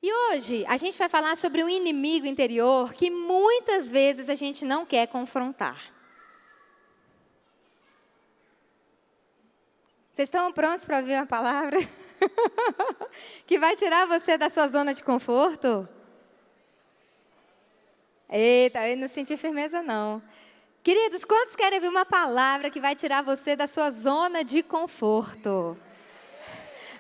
E hoje a gente vai falar sobre um inimigo interior que muitas vezes a gente não quer confrontar. Vocês estão prontos para ouvir uma palavra? Que vai tirar você da sua zona de conforto? Eita, eu não senti firmeza não. Queridos, quantos querem ouvir uma palavra que vai tirar você da sua zona de conforto?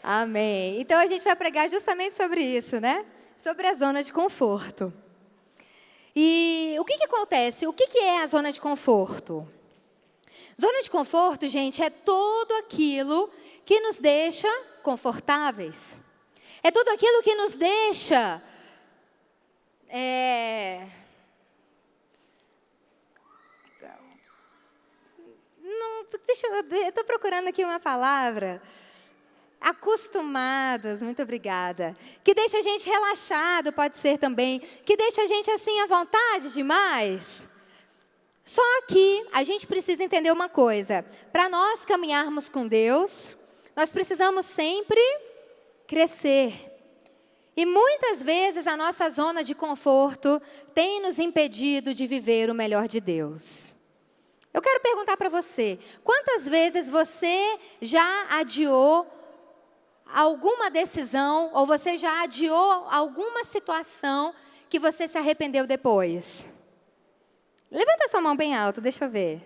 Amém. Então a gente vai pregar justamente sobre isso, né? Sobre a zona de conforto. E o que acontece? O que é a zona de conforto? Zona de conforto, gente, é tudo aquilo que nos deixa confortáveis. É tudo aquilo que nos deixa... eu estou procurando aqui uma palavra. Acostumados, muito obrigada. Que deixa a gente relaxado, pode ser também. Que deixa a gente assim à vontade demais. Só que a gente precisa entender uma coisa. Para nós caminharmos com Deus, nós precisamos sempre crescer. E muitas vezes a nossa zona de conforto tem nos impedido de viver o melhor de Deus. Eu quero perguntar para você, quantas vezes você já adiou alguma decisão ou você já adiou alguma situação que você se arrependeu depois? Levanta sua mão bem alto, deixa eu ver.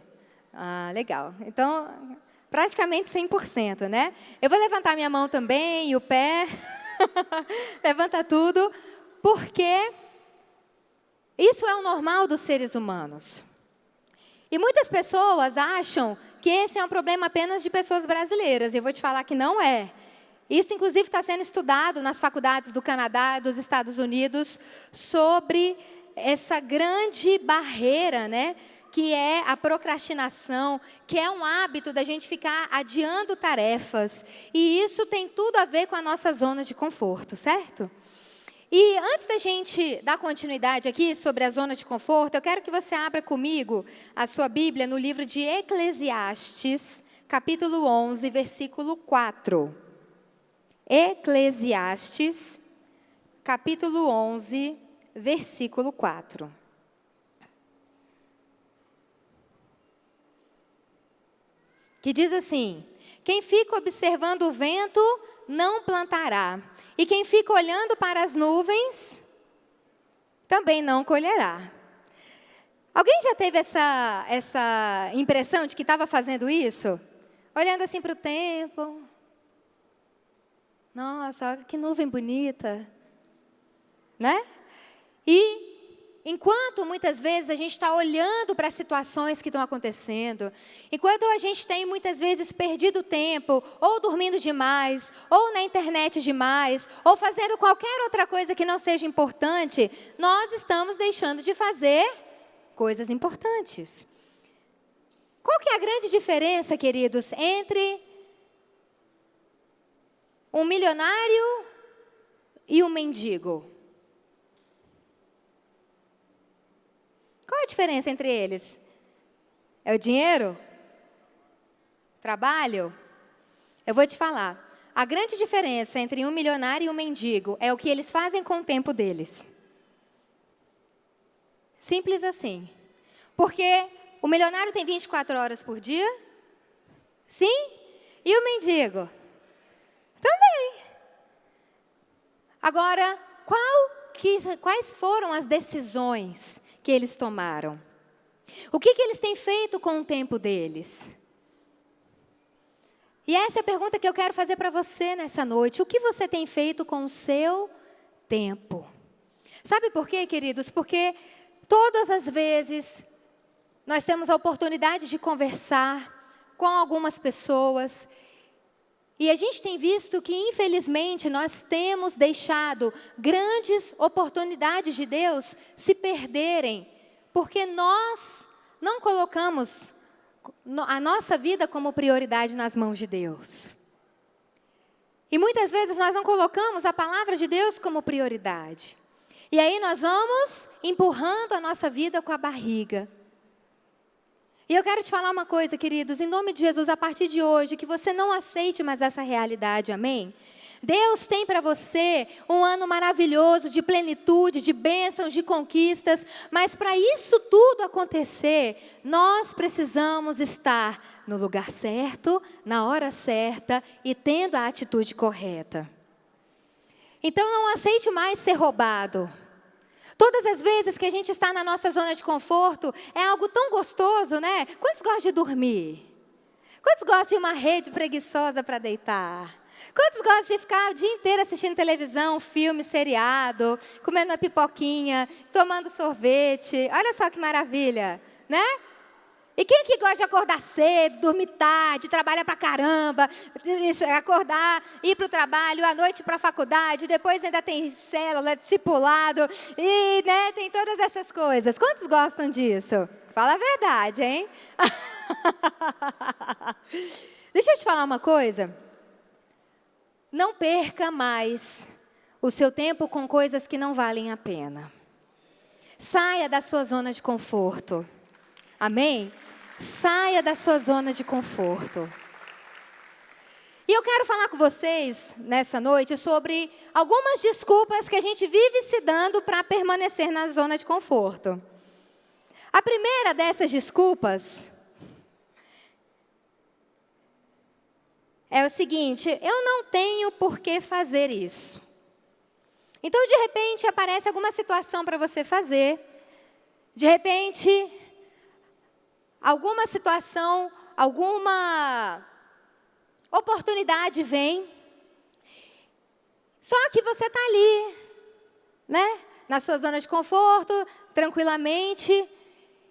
Ah, legal. Então, praticamente 100%, né? Eu vou levantar minha mão também e o pé. Levanta tudo, porque isso é o normal dos seres humanos. E muitas pessoas acham que esse é um problema apenas de pessoas brasileiras. E eu vou te falar que não é. Isso, inclusive, está sendo estudado nas faculdades do Canadá e dos Estados Unidos sobre essa grande barreira, né? Que é a procrastinação, que é um hábito da gente ficar adiando tarefas. E isso tem tudo a ver com a nossa zona de conforto, certo? E antes da gente dar continuidade aqui sobre a zona de conforto, eu quero que você abra comigo a sua Bíblia no livro de Eclesiastes, capítulo 11, versículo 4. Eclesiastes, capítulo 11, versículo 4. Que diz assim: quem fica observando o vento não plantará, e quem fica olhando para as nuvens também não colherá. Alguém já teve essa impressão de que estava fazendo isso? Olhando assim para o tempo. Nossa, olha que nuvem bonita. Né? E enquanto muitas vezes a gente está olhando para as situações que estão acontecendo, enquanto a gente tem muitas vezes perdido tempo, ou dormindo demais, ou na internet demais, ou fazendo qualquer outra coisa que não seja importante, nós estamos deixando de fazer coisas importantes. Qual que é a grande diferença, queridos, entre um milionário e um mendigo? Qual é a diferença entre eles? É o dinheiro? Trabalho? Eu vou te falar. A grande diferença entre um milionário e um mendigo é o que eles fazem com o tempo deles. Simples assim. Porque o milionário tem 24 horas por dia? Sim? E o mendigo? Também. Agora, quais foram as decisões que eles tomaram? O que eles têm feito com o tempo deles? E essa é a pergunta que eu quero fazer para você nessa noite. O que você tem feito com o seu tempo? Sabe por quê, queridos? Porque todas as vezes nós temos a oportunidade de conversar com algumas pessoas. E a gente tem visto que, infelizmente, nós temos deixado grandes oportunidades de Deus se perderem, porque nós não colocamos a nossa vida como prioridade nas mãos de Deus. E muitas vezes nós não colocamos a palavra de Deus como prioridade. E aí nós vamos empurrando a nossa vida com a barriga. E eu quero te falar uma coisa, queridos, em nome de Jesus, a partir de hoje, que você não aceite mais essa realidade, amém? Deus tem para você um ano maravilhoso, de plenitude, de bênçãos, de conquistas. Mas para isso tudo acontecer, nós precisamos estar no lugar certo, na hora certa e tendo a atitude correta. Então não aceite mais ser roubado. Todas as vezes que a gente está na nossa zona de conforto, é algo tão gostoso, né? Quantos gostam de dormir? Quantos gostam de uma rede preguiçosa para deitar? Quantos gostam de ficar o dia inteiro assistindo televisão, filme, seriado, comendo uma pipoquinha, tomando sorvete? Olha só que maravilha, né? E quem que gosta de acordar cedo, dormir tarde, trabalhar pra caramba, acordar, ir para o trabalho, à noite para a faculdade, depois ainda tem célula, discipulado, e né, tem todas essas coisas. Quantos gostam disso? Fala a verdade, hein? Deixa eu te falar uma coisa. Não perca mais o seu tempo com coisas que não valem a pena. Saia da sua zona de conforto. Amém? Saia da sua zona de conforto. E eu quero falar com vocês nessa noite sobre algumas desculpas que a gente vive se dando para permanecer na zona de conforto. A primeira dessas desculpas é o seguinte: eu não tenho por que fazer isso. Então, de repente, aparece alguma situação para você fazer. De repente, alguma situação, alguma oportunidade vem. Só que você está ali, né? Na sua zona de conforto, tranquilamente.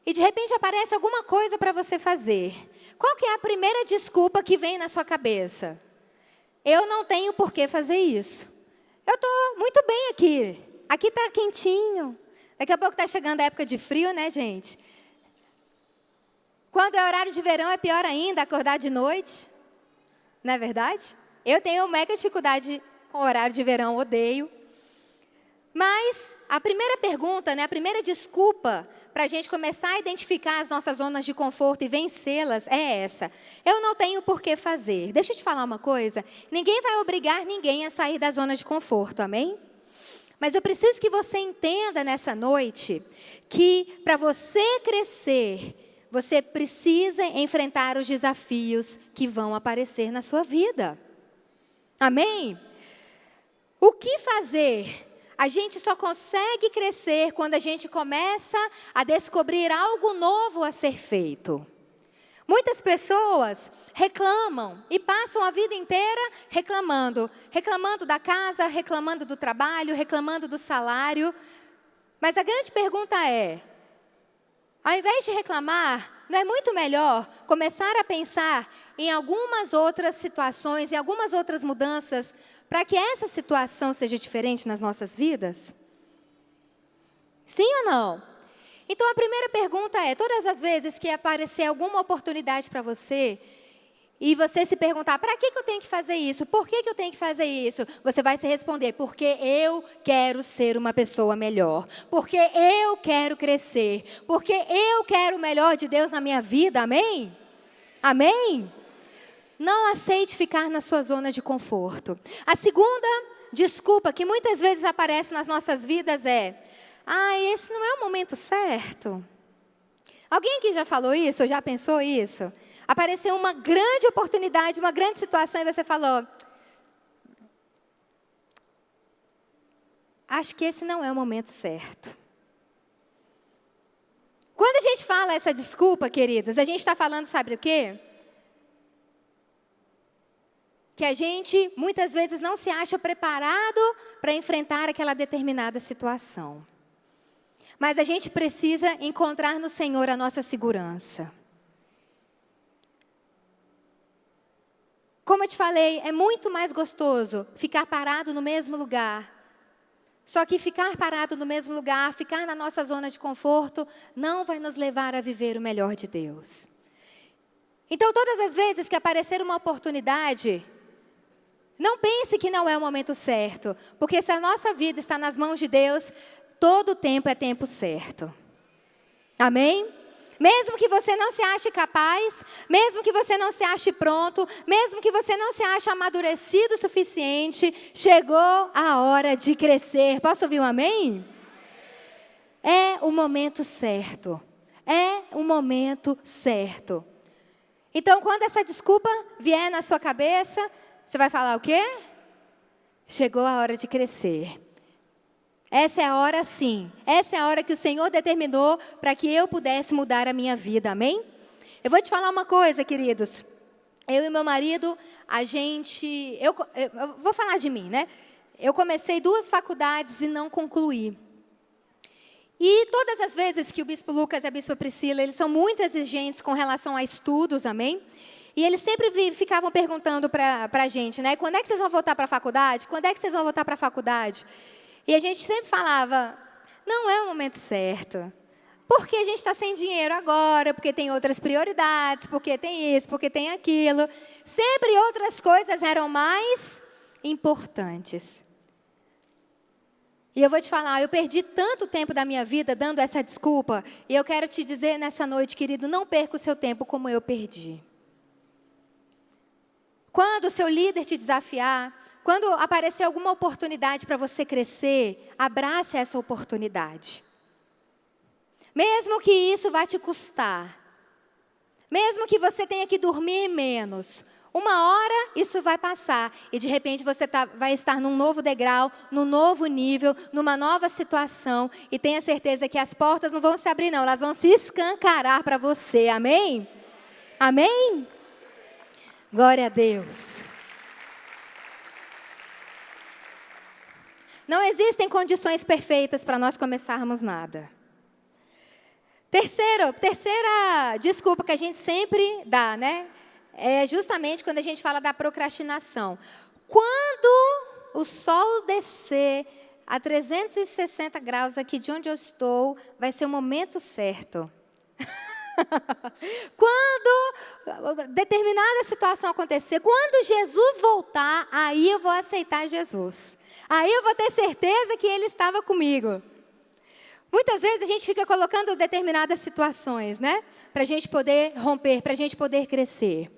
E de repente aparece alguma coisa para você fazer. Qual que é a primeira desculpa que vem na sua cabeça? Eu não tenho por que fazer isso. Eu estou muito bem aqui. Aqui está quentinho. Daqui a pouco está chegando a época de frio, né, gente? Quando é horário de verão, é pior ainda acordar de noite. Não é verdade? Eu tenho mega dificuldade com o horário de verão, odeio. Mas a primeira pergunta, né, a primeira desculpa para a gente começar a identificar as nossas zonas de conforto e vencê-las é essa. Eu não tenho por que fazer. Deixa eu te falar uma coisa. Ninguém vai obrigar ninguém a sair da zona de conforto, amém? Mas eu preciso que você entenda nessa noite que para você crescer, você precisa enfrentar os desafios que vão aparecer na sua vida. Amém? O que fazer? A gente só consegue crescer quando a gente começa a descobrir algo novo a ser feito. Muitas pessoas reclamam e passam a vida inteira reclamando. Reclamando da casa, reclamando do trabalho, reclamando do salário. Mas a grande pergunta é: ao invés de reclamar, não é muito melhor começar a pensar em algumas outras situações, em algumas outras mudanças, para que essa situação seja diferente nas nossas vidas? Sim ou não? Então a primeira pergunta é: todas as vezes que aparecer alguma oportunidade para você, e você se perguntar, para que eu tenho que fazer isso? Por que eu tenho que fazer isso? Você vai se responder, porque eu quero ser uma pessoa melhor. Porque eu quero crescer. Porque eu quero o melhor de Deus na minha vida, amém? Amém? Não aceite ficar na sua zona de conforto. A segunda desculpa que muitas vezes aparece nas nossas vidas é: esse não é o momento certo. Alguém aqui já falou isso ou já pensou isso? Apareceu uma grande oportunidade, uma grande situação e você falou: acho que esse não é o momento certo. Quando a gente fala essa desculpa, queridos, a gente está falando, sabe o quê? Que a gente, muitas vezes, não se acha preparado para enfrentar aquela determinada situação. Mas a gente precisa encontrar no Senhor a nossa segurança. Como eu te falei, é muito mais gostoso ficar parado no mesmo lugar. Só que ficar parado no mesmo lugar, ficar na nossa zona de conforto, não vai nos levar a viver o melhor de Deus. Então, todas as vezes que aparecer uma oportunidade, não pense que não é o momento certo, porque se a nossa vida está nas mãos de Deus, todo tempo é tempo certo. Amém? Mesmo que você não se ache capaz, mesmo que você não se ache pronto, mesmo que você não se ache amadurecido o suficiente, chegou a hora de crescer. Posso ouvir um amém? É o momento certo. É o momento certo. Então, quando essa desculpa vier na sua cabeça, você vai falar o quê? Chegou a hora de crescer. Essa é a hora sim. Essa é a hora que o Senhor determinou para que eu pudesse mudar a minha vida, amém? Eu vou te falar uma coisa, queridos. Eu e meu marido, eu vou falar de mim, né? Eu comecei 2 faculdades e não concluí. E todas as vezes que o Bispo Lucas e a Bispa Priscila, eles são muito exigentes com relação a estudos, amém? E eles sempre ficavam perguntando para a gente, né? Quando é que vocês vão voltar para a faculdade? Quando é que vocês vão voltar para a faculdade? E a gente sempre falava, não é o momento certo. Porque a gente está sem dinheiro agora, porque tem outras prioridades, porque tem isso, porque tem aquilo. Sempre outras coisas eram mais importantes. E eu vou te falar, eu perdi tanto tempo da minha vida dando essa desculpa, e eu quero te dizer nessa noite, querido, não perca o seu tempo como eu perdi. Quando o seu líder te desafiar, quando aparecer alguma oportunidade para você crescer, abrace essa oportunidade. Mesmo que isso vá te custar, mesmo que você tenha que dormir menos, uma hora isso vai passar e de repente você vai estar num novo degrau, num novo nível, numa nova situação e tenha certeza que as portas não vão se abrir não, elas vão se escancarar para você, amém? Amém? Glória a Deus. Não existem condições perfeitas para nós começarmos nada. Terceira desculpa que a gente sempre dá, né? É justamente quando a gente fala da procrastinação. Quando o sol descer a 360 graus aqui de onde eu estou, vai ser o momento certo. Quando determinada situação acontecer, quando Jesus voltar, aí eu vou aceitar Jesus. Aí eu vou ter certeza que Ele estava comigo. Muitas vezes a gente fica colocando determinadas situações, né? Para a gente poder romper, para a gente poder crescer.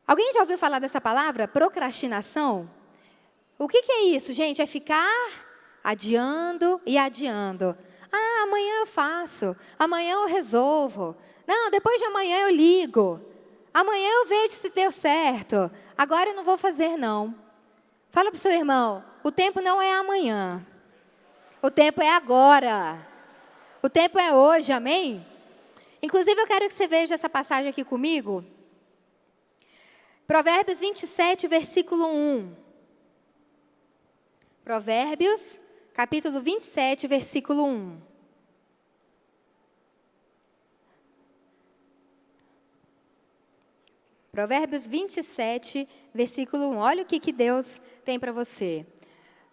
Alguém já ouviu falar dessa palavra? Procrastinação? O que é isso, gente? É ficar adiando e adiando. Ah, amanhã eu faço. Amanhã eu resolvo. Não, depois de amanhã eu ligo. Amanhã eu vejo se deu certo. Agora eu não vou fazer, não. Fala para o seu irmão, o tempo não é amanhã. O tempo é agora. O tempo é hoje, amém? Inclusive, eu quero que você veja essa passagem aqui comigo. Provérbios 27, versículo 1. Provérbios, capítulo 27, versículo 1. Provérbios 27, versículo 1. Olha o que Deus tem para você.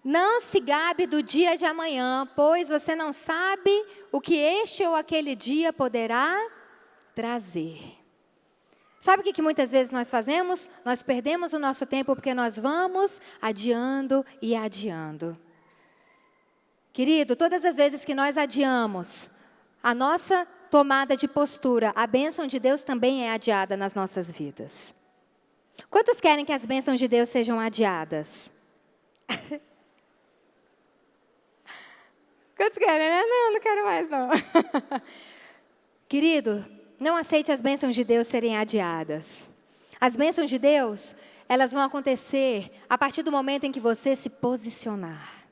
Não se gabe do dia de amanhã, pois você não sabe o que este ou aquele dia poderá trazer. Sabe o que muitas vezes nós fazemos? Nós perdemos o nosso tempo porque nós vamos adiando e adiando. Querido, todas as vezes que nós adiamos a nossa tomada de postura, a bênção de Deus também é adiada nas nossas vidas. Quantos querem que as bênçãos de Deus sejam adiadas? Quantos querem, né? Não quero mais, não. Querido, não aceite as bênçãos de Deus serem adiadas. As bênçãos de Deus, elas vão acontecer a partir do momento em que você se posicionar.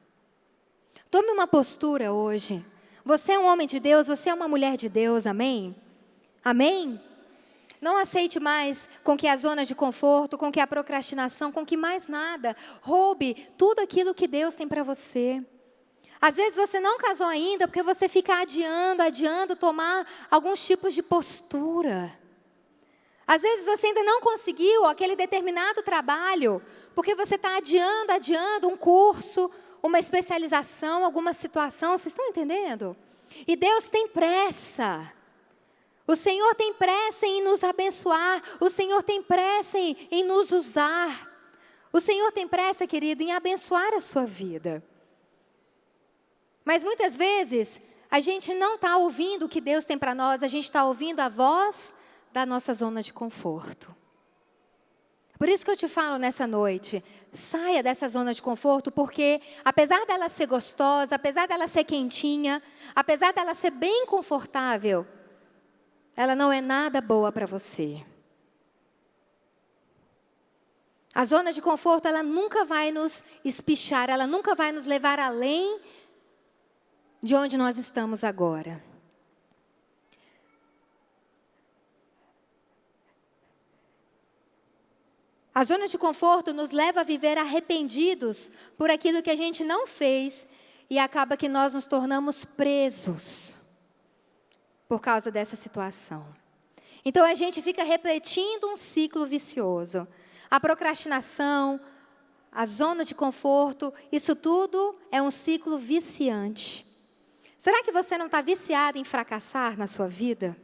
Tome uma postura hoje. Você é um homem de Deus, você é uma mulher de Deus, amém? Amém? Não aceite mais com que a zona de conforto, com que a procrastinação, com que mais nada roube tudo aquilo que Deus tem para você. Às vezes você não casou ainda porque você fica adiando tomar alguns tipos de postura. Às vezes você ainda não conseguiu aquele determinado trabalho porque você está adiando um curso, uma especialização, alguma situação. Vocês estão entendendo? E Deus tem pressa. O Senhor tem pressa em nos abençoar. O Senhor tem pressa em nos usar. O Senhor tem pressa, querido, em abençoar a sua vida. Mas muitas vezes a gente não está ouvindo o que Deus tem para nós, a gente está ouvindo a voz da nossa zona de conforto. Por isso que eu te falo nessa noite, saia dessa zona de conforto, porque apesar dela ser gostosa, apesar dela ser quentinha, apesar dela ser bem confortável, ela não é nada boa para você. A zona de conforto, ela nunca vai nos espichar, ela nunca vai nos levar além de onde nós estamos agora. A zona de conforto nos leva a viver arrependidos por aquilo que a gente não fez e acaba que nós nos tornamos presos por causa dessa situação. Então a gente fica repetindo um ciclo vicioso. A procrastinação, a zona de conforto, isso tudo é um ciclo viciante. Será que você não está viciado em fracassar na sua vida?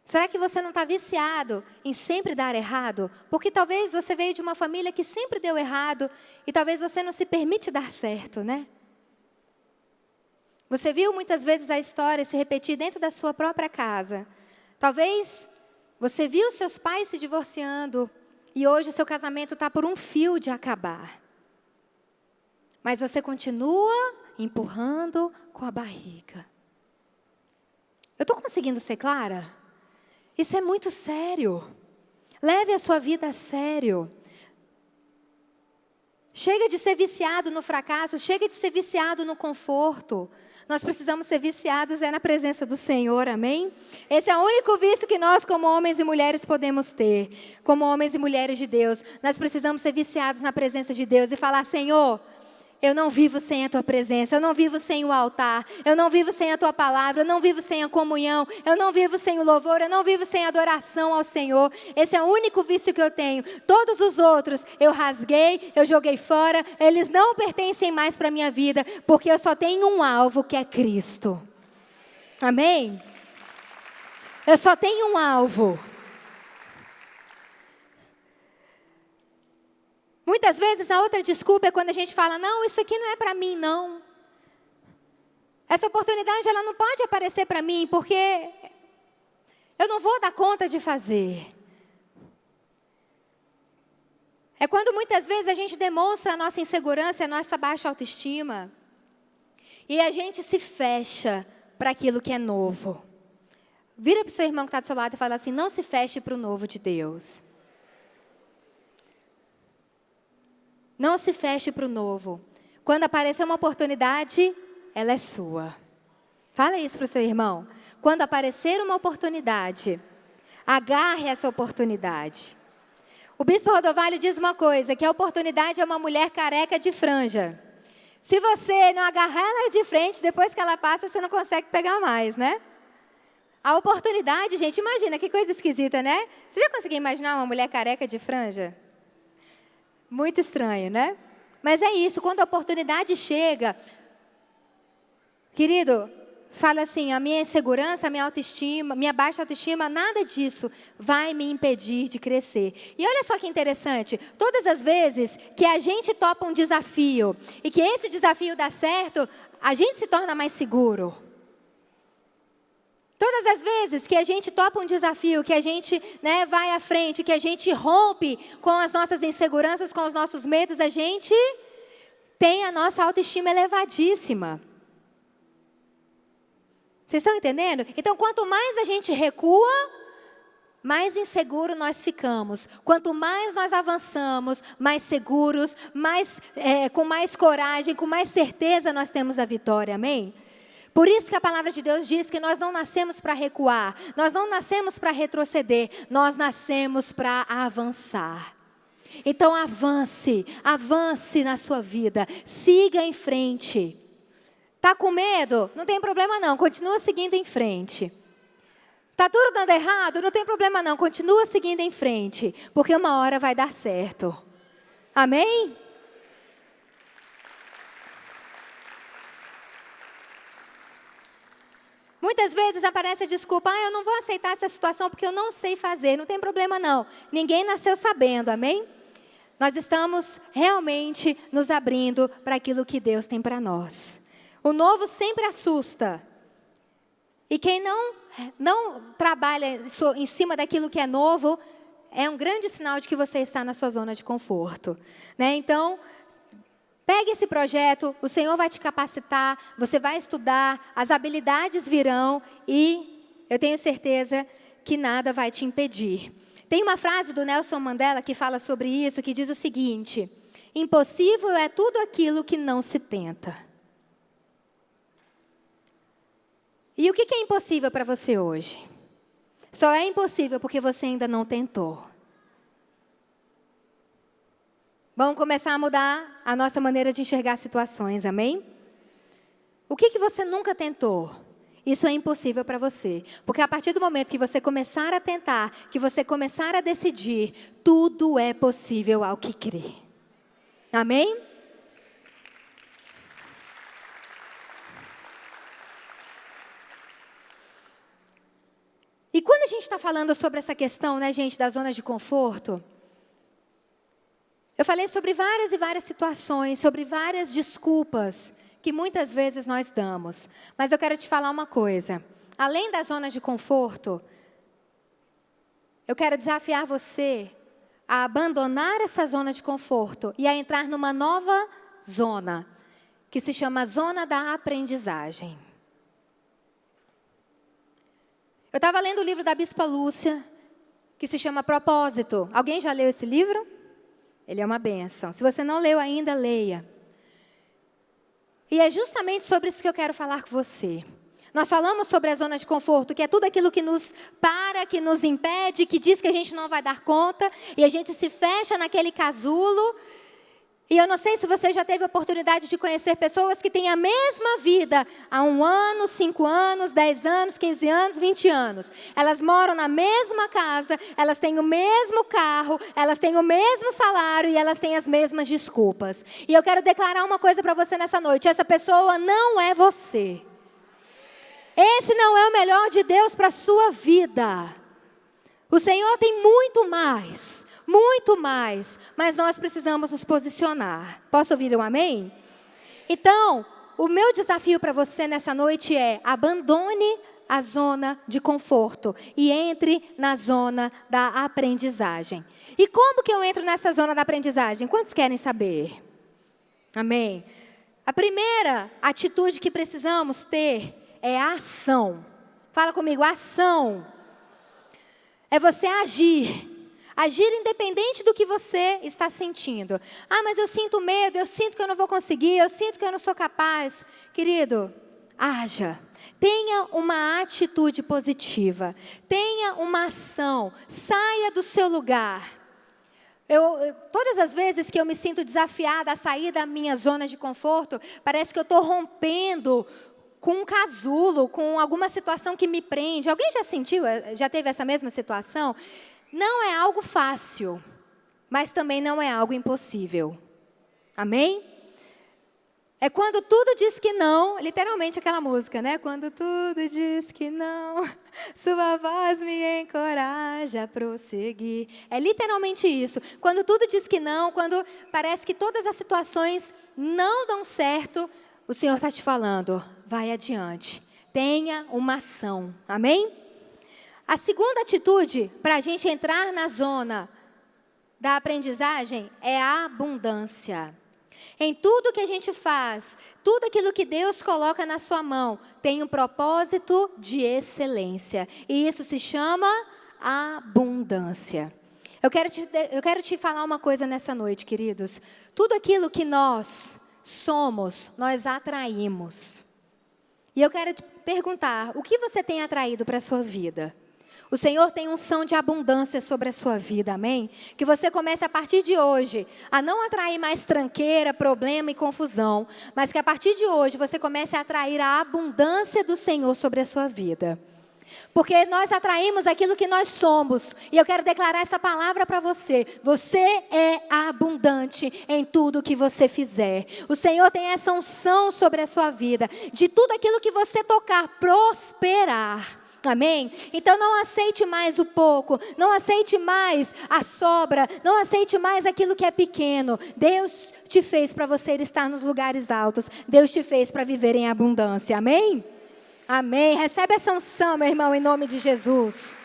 Será que você não está viciado em sempre dar errado? Porque talvez você veio de uma família que sempre deu errado e talvez você não se permite dar certo, né? Você viu muitas vezes a história se repetir dentro da sua própria casa. Talvez você viu seus pais se divorciando e hoje o seu casamento está por um fio de acabar. Mas você continua empurrando com a barriga. Eu estou conseguindo ser clara? Isso é muito sério. Leve a sua vida a sério. Chega de ser viciado no fracasso, chega de ser viciado no conforto. Nós precisamos ser viciados na presença do Senhor, amém? Esse é o único vício que nós, como homens e mulheres, podemos ter. Como homens e mulheres de Deus, nós precisamos ser viciados na presença de Deus e falar: Senhor, eu não vivo sem a Tua presença, eu não vivo sem o altar, eu não vivo sem a Tua palavra, eu não vivo sem a comunhão, eu não vivo sem o louvor, eu não vivo sem a adoração ao Senhor. Esse é o único vício que eu tenho. Todos os outros eu rasguei, eu joguei fora, eles não pertencem mais para a minha vida, porque eu só tenho um alvo, que é Cristo. Amém? Eu só tenho um alvo. Muitas vezes a outra desculpa é quando a gente fala: não, isso aqui não é para mim, não. Essa oportunidade ela não pode aparecer para mim, porque eu não vou dar conta de fazer. É quando muitas vezes a gente demonstra a nossa insegurança, a nossa baixa autoestima, e a gente se fecha para aquilo que é novo. Vira para o seu irmão que está do seu lado e fala assim: não se feche para o novo de Deus. Não se feche para o novo. Quando aparecer uma oportunidade, ela é sua. Fala isso para o seu irmão. Quando aparecer uma oportunidade, agarre essa oportunidade. O bispo Rodovalho diz uma coisa, que a oportunidade é uma mulher careca de franja. Se você não agarrar ela de frente, depois que ela passa, você não consegue pegar mais, né? A oportunidade, gente, imagina, que coisa esquisita, né? Você já conseguiu imaginar uma mulher careca de franja? Muito estranho, né? Mas é isso, quando a oportunidade chega, querido, fala assim: a minha insegurança, a minha autoestima, minha baixa autoestima, nada disso vai me impedir de crescer. E olha só que interessante, todas as vezes que a gente topa um desafio e que esse desafio dá certo, a gente se torna mais seguro. Todas as vezes que a gente topa um desafio, que a gente vai à frente, que a gente rompe com as nossas inseguranças, com os nossos medos, a gente tem a nossa autoestima elevadíssima. Vocês estão entendendo? Então, quanto mais a gente recua, mais inseguro nós ficamos. Quanto mais nós avançamos, mais seguros, com mais coragem, com mais certeza nós temos a vitória, amém? Por isso que a palavra de Deus diz que nós não nascemos para recuar, nós não nascemos para retroceder, nós nascemos para avançar. Então avance na sua vida, siga em frente. Tá com medo? Não tem problema não, continua seguindo em frente. Tá tudo dando errado? Não tem problema não, continua seguindo em frente, porque uma hora vai dar certo. Amém? Muitas vezes aparece a desculpa: eu não vou aceitar essa situação porque eu não sei fazer. Não tem problema não, ninguém nasceu sabendo, amém? Nós estamos realmente nos abrindo para aquilo que Deus tem para nós. O novo sempre assusta. E quem não trabalha em cima daquilo que é novo, é um grande sinal de que você está na sua zona de conforto, né? Então, pegue esse projeto, o Senhor vai te capacitar, você vai estudar, as habilidades virão e eu tenho certeza que nada vai te impedir. Tem uma frase do Nelson Mandela que fala sobre isso, que diz o seguinte: impossível é tudo aquilo que não se tenta. E o que é impossível para você hoje? Só é impossível porque você ainda não tentou. Vamos começar a mudar a nossa maneira de enxergar situações, amém? O que você nunca tentou? Isso é impossível para você. Porque a partir do momento que você começar a tentar, que você começar a decidir, tudo é possível ao que crê. Amém? E quando a gente está falando sobre essa questão, né, gente, da zona de conforto, eu falei sobre várias e várias situações, sobre várias desculpas que muitas vezes nós damos. Mas eu quero te falar uma coisa. Além da zona de conforto, eu quero desafiar você a abandonar essa zona de conforto e a entrar numa nova zona, que se chama zona da aprendizagem. Eu estava lendo o livro da Bispa Lúcia, que se chama Propósito. Alguém já leu esse livro? Ele é uma bênção. Se você não leu ainda, leia. E é justamente sobre isso que eu quero falar com você. Nós falamos sobre a zona de conforto, que é tudo aquilo que nos para, que nos impede, que diz que a gente não vai dar conta, e a gente se fecha naquele casulo. E eu não sei se você já teve a oportunidade de conhecer pessoas que têm a mesma vida há 1 ano, 5 anos, 10 anos, 15 anos, 20 anos. Elas moram na mesma casa, elas têm o mesmo carro, elas têm o mesmo salário e elas têm as mesmas desculpas. E eu quero declarar uma coisa para você nessa noite: essa pessoa não é você. Esse não é o melhor de Deus para a sua vida. O Senhor tem muito mais. Muito mais, mas nós precisamos nos posicionar. Posso ouvir um amém? Então, o meu desafio para você nessa noite é: abandone a zona de conforto e entre na zona da aprendizagem. E como que eu entro nessa zona da aprendizagem? Quantos querem saber? Amém? A primeira atitude que precisamos ter é a ação. Fala comigo, ação. É você agir. Agir independente do que você está sentindo. Ah, mas eu sinto medo, eu sinto que eu não vou conseguir, eu sinto que eu não sou capaz. Querido, haja. Tenha uma atitude positiva. Tenha uma ação. Saia do seu lugar. Todas as vezes que eu me sinto desafiada a sair da minha zona de conforto, parece que eu estou rompendo com um casulo, com alguma situação que me prende. Alguém já sentiu, já teve essa mesma situação? Não é algo fácil, mas também não é algo impossível. Amém? É quando tudo diz que não, literalmente aquela música, né? Quando tudo diz que não, sua voz me encoraja a prosseguir. É literalmente isso. Quando tudo diz que não, quando parece que todas as situações não dão certo, o Senhor está te falando: vai adiante, tenha uma ação. Amém? A segunda atitude para a gente entrar na zona da aprendizagem é a abundância. Em tudo que a gente faz, tudo aquilo que Deus coloca na sua mão, tem um propósito de excelência. E isso se chama abundância. Eu quero te falar uma coisa nessa noite, queridos. Tudo aquilo que nós somos, nós atraímos. E eu quero te perguntar: o que você tem atraído para a sua vida? O Senhor tem unção de abundância sobre a sua vida, amém? Que você comece a partir de hoje a não atrair mais tranqueira, problema e confusão, mas que a partir de hoje você comece a atrair a abundância do Senhor sobre a sua vida. Porque nós atraímos aquilo que nós somos. E eu quero declarar essa palavra para você. Você é abundante em tudo que você fizer. O Senhor tem essa unção sobre a sua vida. De tudo aquilo que você tocar, prosperar. Amém? Então não aceite mais o pouco, não aceite mais a sobra, não aceite mais aquilo que é pequeno. Deus te fez para você estar nos lugares altos, Deus te fez para viver em abundância. Amém? Amém. Recebe essa unção, meu irmão, em nome de Jesus.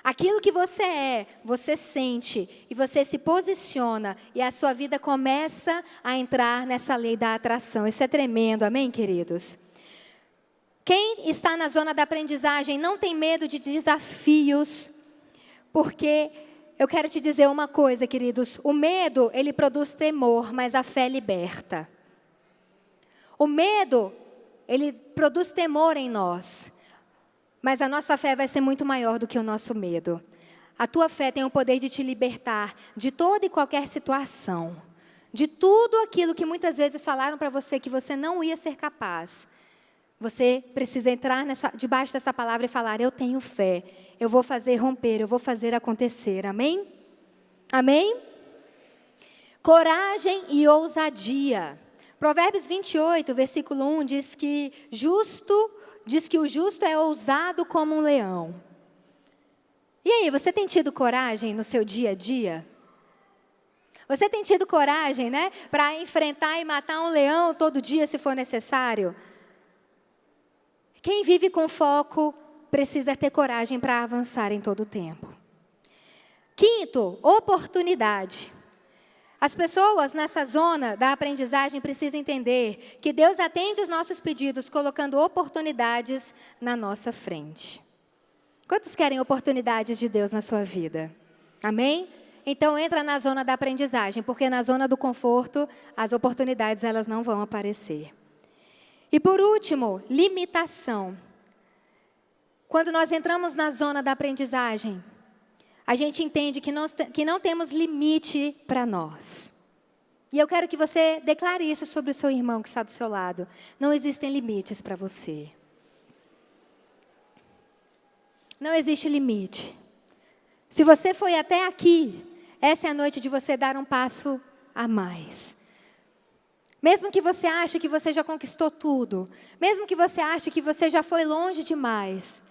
Aquilo que você é, você sente e você se posiciona e a sua vida começa a entrar nessa lei da atração. Isso é tremendo, amém, queridos? Quem está na zona da aprendizagem não tem medo de desafios, porque eu quero te dizer uma coisa, queridos. O medo, ele produz temor, mas a fé liberta. O medo, ele produz temor em nós. Mas a nossa fé vai ser muito maior do que o nosso medo. A tua fé tem o poder de te libertar de toda e qualquer situação. De tudo aquilo que muitas vezes falaram para você que você não ia ser capaz. Você precisa entrar debaixo dessa palavra e falar: eu tenho fé, eu vou fazer romper, eu vou fazer acontecer. Amém? Amém? Coragem e ousadia. Provérbios 28, versículo 1 diz que o justo é ousado como um leão. E aí, você tem tido coragem no seu dia a dia? Você tem tido coragem, né, para enfrentar e matar um leão todo dia, se for necessário? Quem vive com foco precisa ter coragem para avançar em todo o tempo. Quinto, oportunidade. As pessoas nessa zona da aprendizagem precisam entender que Deus atende os nossos pedidos colocando oportunidades na nossa frente. Quantos querem oportunidades de Deus na sua vida? Amém? Então entra na zona da aprendizagem, porque na zona do conforto as oportunidades elas não vão aparecer. E por último, limitação. Quando nós entramos na zona da aprendizagem, a gente entende que não temos limite para nós. E eu quero que você declare isso sobre o seu irmão que está do seu lado. Não existem limites para você. Não existe limite. Se você foi até aqui, essa é a noite de você dar um passo a mais. Mesmo que você ache que você já conquistou tudo, mesmo que você ache que você já foi longe demais,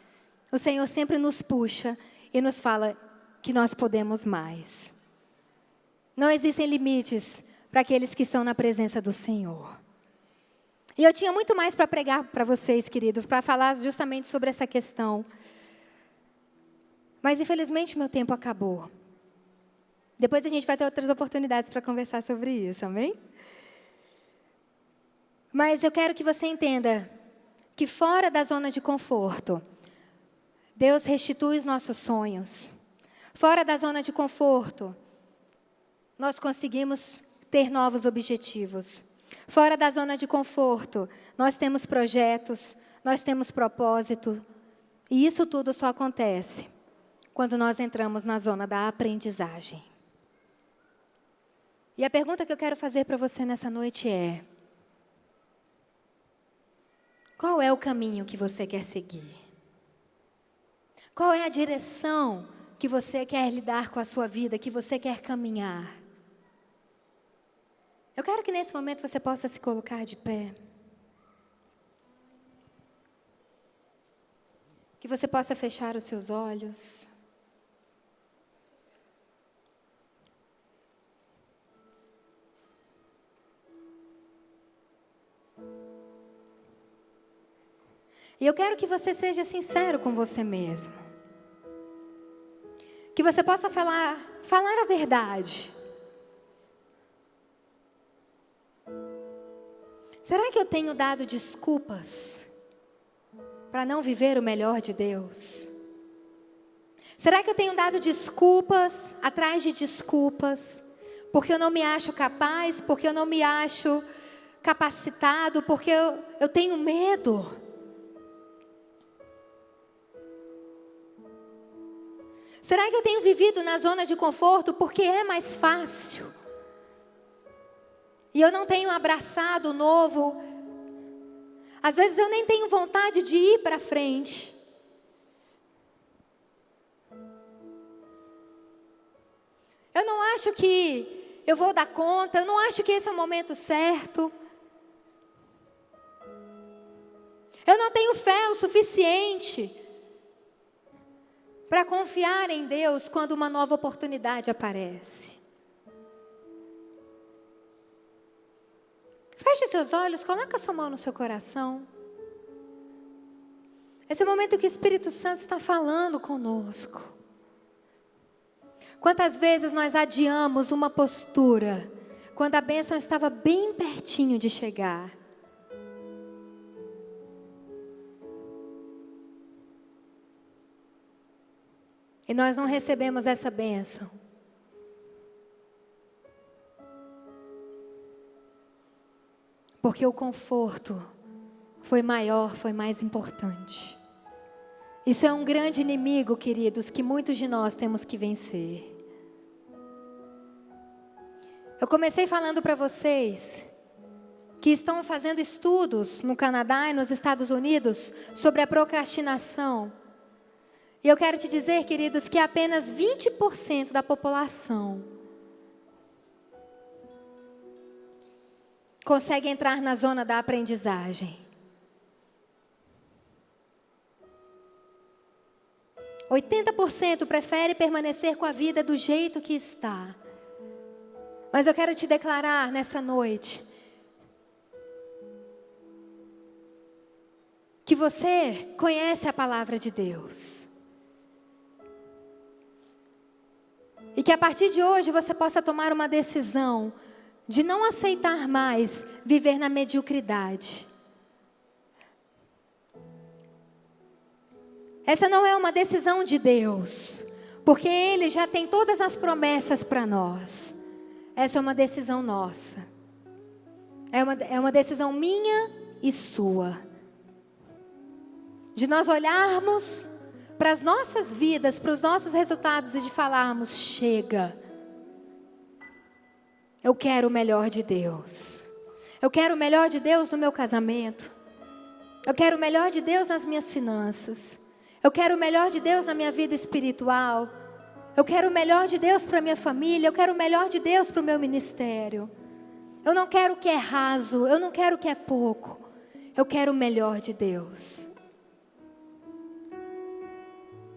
o Senhor sempre nos puxa e nos fala que nós podemos mais. Não existem limites para aqueles que estão na presença do Senhor. E eu tinha muito mais para pregar para vocês, queridos, para falar justamente sobre essa questão. Mas, infelizmente, meu tempo acabou. Depois a gente vai ter outras oportunidades para conversar sobre isso, amém? Mas eu quero que você entenda que fora da zona de conforto, Deus restitui os nossos sonhos. Fora da zona de conforto, nós conseguimos ter novos objetivos. Fora da zona de conforto, nós temos projetos, nós temos propósito. E isso tudo só acontece quando nós entramos na zona da aprendizagem. E a pergunta que eu quero fazer para você nessa noite é: qual é o caminho que você quer seguir? Qual é a direção que você quer lidar com a sua vida, que você quer caminhar? Eu quero que nesse momento você possa se colocar de pé. Que você possa fechar os seus olhos. E eu quero que você seja sincero com você mesmo. Que você possa falar a verdade. Será que eu tenho dado desculpas para não viver o melhor de Deus? Será que eu tenho dado desculpas atrás de desculpas, porque eu não me acho capaz, porque eu não me acho capacitado, porque eu tenho medo? Será que eu tenho vivido na zona de conforto porque é mais fácil? E eu não tenho abraçado o novo. Às vezes eu nem tenho vontade de ir para frente. Eu não acho que eu vou dar conta, eu não acho que esse é o momento certo. Eu não tenho fé o suficiente para confiar em Deus quando uma nova oportunidade aparece. Feche seus olhos, coloque a sua mão no seu coração. Esse é o momento que o Espírito Santo está falando conosco. Quantas vezes nós adiamos uma postura, quando a bênção estava bem pertinho de chegar. E nós não recebemos essa bênção. Porque o conforto foi maior, foi mais importante. Isso é um grande inimigo, queridos, que muitos de nós temos que vencer. Eu comecei falando para vocês que estão fazendo estudos no Canadá e nos Estados Unidos sobre a procrastinação. E eu quero te dizer, queridos, que apenas 20% da população consegue entrar na zona da aprendizagem. 80% prefere permanecer com a vida do jeito que está. Mas eu quero te declarar nessa noite que você conhece a palavra de Deus. E que a partir de hoje você possa tomar uma decisão de não aceitar mais viver na mediocridade. Essa não é uma decisão de Deus, porque Ele já tem todas as promessas para nós. Essa é uma decisão nossa. É uma decisão minha e sua. De nós olharmos para as nossas vidas, para os nossos resultados e de falarmos: chega. Eu quero o melhor de Deus. Eu quero o melhor de Deus no meu casamento. Eu quero o melhor de Deus nas minhas finanças. Eu quero o melhor de Deus na minha vida espiritual. Eu quero o melhor de Deus para a minha família. Eu quero o melhor de Deus para o meu ministério. Eu não quero o que é raso. Eu não quero o que é pouco. Eu quero o melhor de Deus.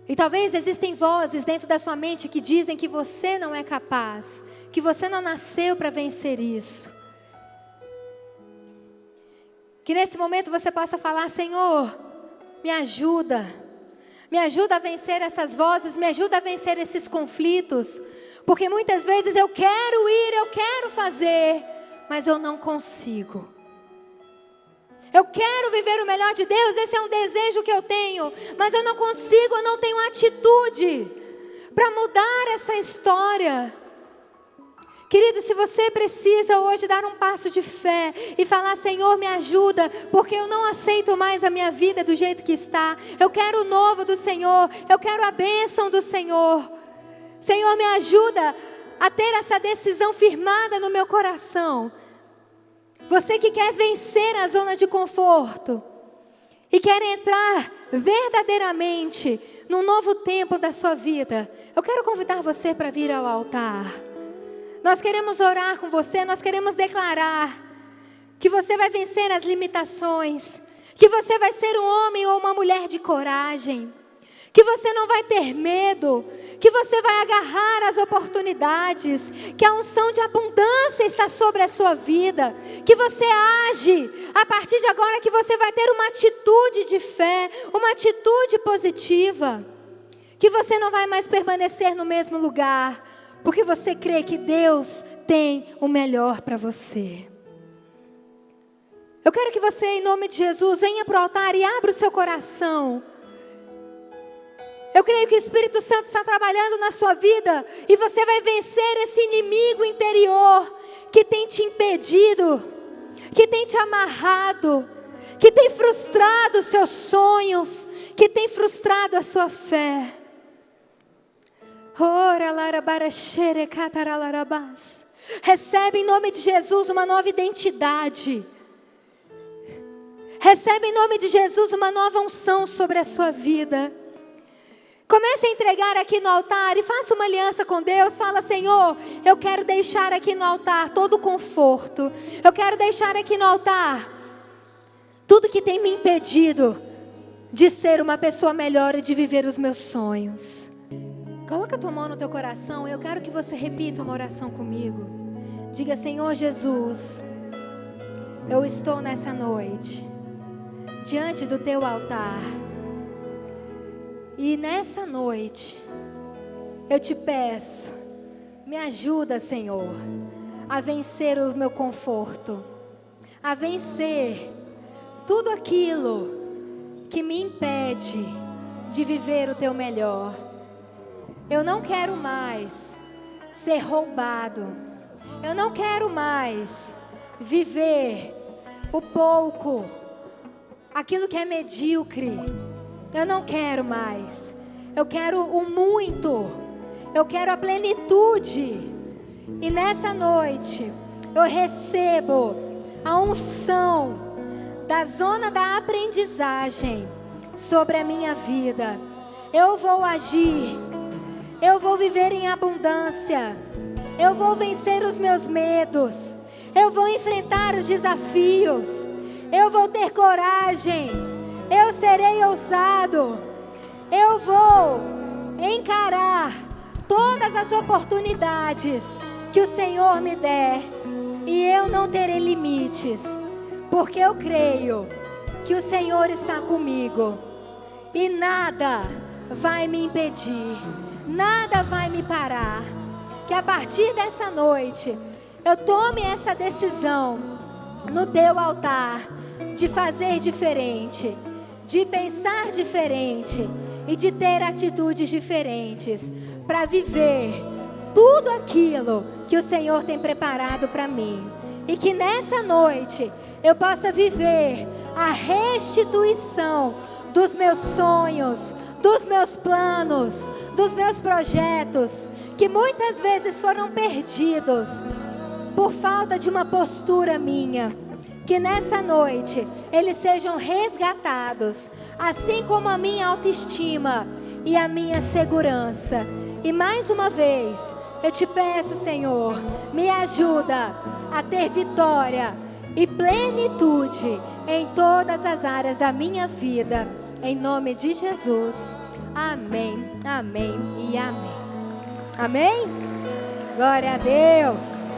E talvez existem vozes dentro da sua mente que dizem que você não é capaz, que você não nasceu para vencer isso. Que nesse momento você possa falar: Senhor, me ajuda. Me ajuda a vencer essas vozes, me ajuda a vencer esses conflitos. Porque muitas vezes eu quero ir, eu quero fazer, mas eu não consigo. Eu quero viver o melhor de Deus, esse é um desejo que eu tenho, mas eu não consigo, eu não tenho atitude para mudar essa história. Querido, se você precisa hoje dar um passo de fé e falar: Senhor, me ajuda, porque eu não aceito mais a minha vida do jeito que está. Eu quero o novo do Senhor, eu quero a bênção do Senhor. Senhor, me ajuda a ter essa decisão firmada no meu coração. Você que quer vencer a zona de conforto e quer entrar verdadeiramente num novo tempo da sua vida, eu quero convidar você para vir ao altar. Nós queremos orar com você, nós queremos declarar que você vai vencer as limitações, que você vai ser um homem ou uma mulher de coragem, que você não vai ter medo, que você vai agarrar as oportunidades, que a unção de abundância está sobre a sua vida, que você age a partir de agora, que você vai ter uma atitude de fé, uma atitude positiva, que você não vai mais permanecer no mesmo lugar, porque você crê que Deus tem o melhor para você. Eu quero que você, em nome de Jesus, venha para o altar e abra o seu coração. Eu creio que o Espírito Santo está trabalhando na sua vida e você vai vencer esse inimigo interior que tem te impedido, que tem te amarrado, que tem frustrado os seus sonhos, que tem frustrado a sua fé. Recebe em nome de Jesus uma nova identidade. Recebe em nome de Jesus uma nova unção sobre a sua vida. Comece a entregar aqui no altar e faça uma aliança com Deus. Fala: Senhor, eu quero deixar aqui no altar todo o conforto. Eu quero deixar aqui no altar tudo que tem me impedido de ser uma pessoa melhor e de viver os meus sonhos. Coloca a tua mão no teu coração. Eu quero que você repita uma oração comigo. Diga: Senhor Jesus, eu estou nessa noite diante do teu altar. E nessa noite eu te peço, me ajuda, Senhor, a vencer o meu conforto, a vencer tudo aquilo que me impede de viver o teu melhor. Eu não quero mais ser roubado. Eu não quero mais viver o pouco, aquilo que é medíocre. Eu não quero mais. Eu quero o muito. Eu quero a plenitude. E nessa noite eu recebo a unção da zona da aprendizagem sobre a minha vida. Eu vou agir. Eu vou viver em abundância. Eu vou vencer os meus medos. Eu vou enfrentar os desafios. Eu vou ter coragem. Eu serei ousado. Eu vou encarar todas as oportunidades que o Senhor me der. E eu não terei limites, porque eu creio que o Senhor está comigo. E nada vai me impedir. Nada vai me parar. Que a partir dessa noite eu tome essa decisão no teu altar de fazer diferente, de pensar diferente e de ter atitudes diferentes para viver tudo aquilo que o Senhor tem preparado para mim. E que nessa noite eu possa viver a restituição dos meus sonhos, dos meus planos, dos meus projetos, que muitas vezes foram perdidos por falta de uma postura minha. Que nessa noite eles sejam resgatados, assim como a minha autoestima e a minha segurança. E mais uma vez eu te peço, Senhor, me ajuda a ter vitória e plenitude em todas as áreas da minha vida. Em nome de Jesus. Amém, amém e amém. Amém? Glória a Deus.